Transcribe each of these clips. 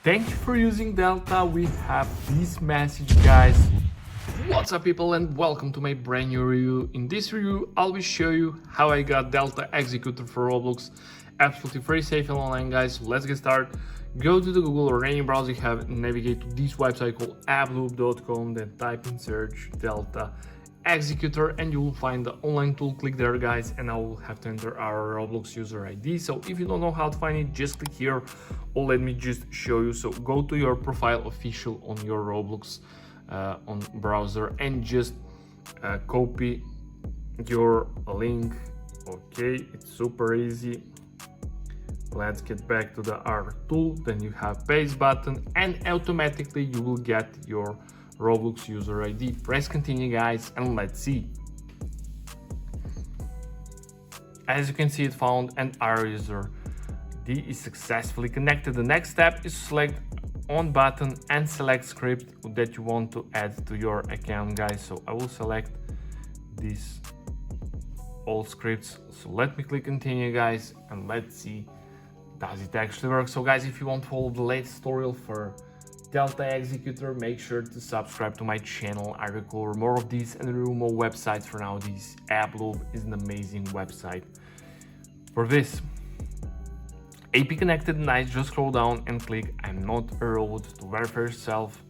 Thank you for using Delta. We have this message, guys. What's up, people, and welcome to my brand new review. In this review, I'll be show you how I got Delta Executor for Roblox. Absolutely free, safe, and online, guys. So let's get started. Go to the Google or any browser you have, navigate to this website called apploop.com, then type in search Delta Executor and you will find the online tool. Click there, guys, and I will have to enter our Roblox user ID. So if you don't know how to find it, just click here, or let me just show you. So go to your profile official on your Roblox on browser and just copy your link. Okay, it's super easy. Let's get back to the R tool. Then you have paste button and automatically you will get your Roblox user ID. Press continue, guys, and let's see. As you can see, it found and our user ID is successfully connected. The next step is select on button and select script that you want to add to your account, guys. So I will select these all scripts. So let me click continue, guys, and let's see, does it actually work? So guys, if you want to follow the latest tutorial for Delta Executor, make sure to subscribe to my channel. I record more of these and review more websites. For now, this Apploop is an amazing website for this. AP connected, nice. Just scroll down and click I'm not a robot to verify yourself.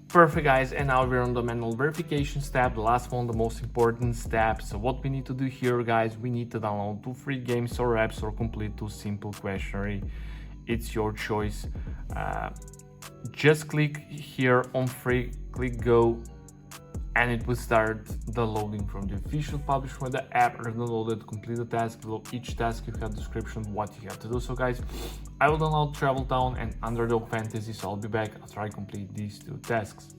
Perfect, guys, and now we're on the manual verification step, the last one, the most important step. So what we need to do here, guys, we need to download 2 free games or apps or complete 2 simple questionnaire. It's your choice. Just click here on free, click go, and it will start the loading from the official publisher when the app is downloaded. Complete the task. Below each task you have description what you have to do. So guys, I will download Travel Town and Underdog Fantasy, so I'll be back after I complete these 2 tasks.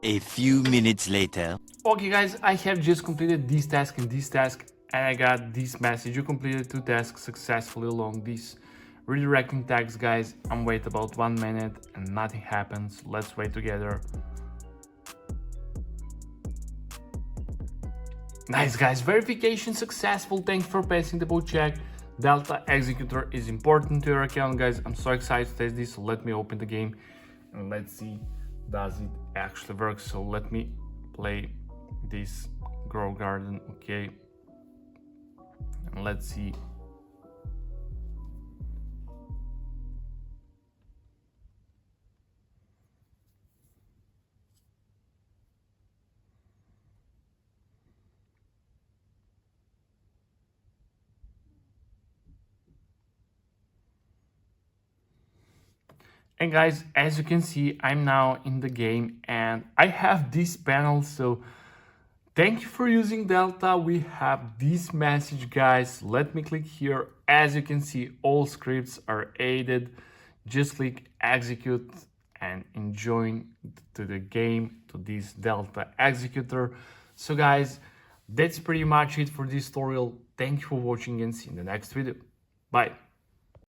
A few minutes later. Okay, guys, I have just completed this task and this task, and I got this message: you completed 2 tasks successfully along this redirecting tags, guys. I'm wait about 1 minute and nothing happens. Let's wait together. Nice, guys, verification successful. Thanks for passing the boot check. Delta Executor is important to your account, guys. I'm so excited to test this. So let me open the game and let's see, does it actually work? So let me play this Grow Garden. Okay, and let's see. And guys, as you can see, I'm now in the game and I have this panel. So thank you for using Delta. We have this message, guys. Let me click here. As you can see, all scripts are added. Just click execute and enjoy to the game, to this Delta Executor. So guys, that's pretty much it for this tutorial. Thank you for watching and see you in the next video. Bye.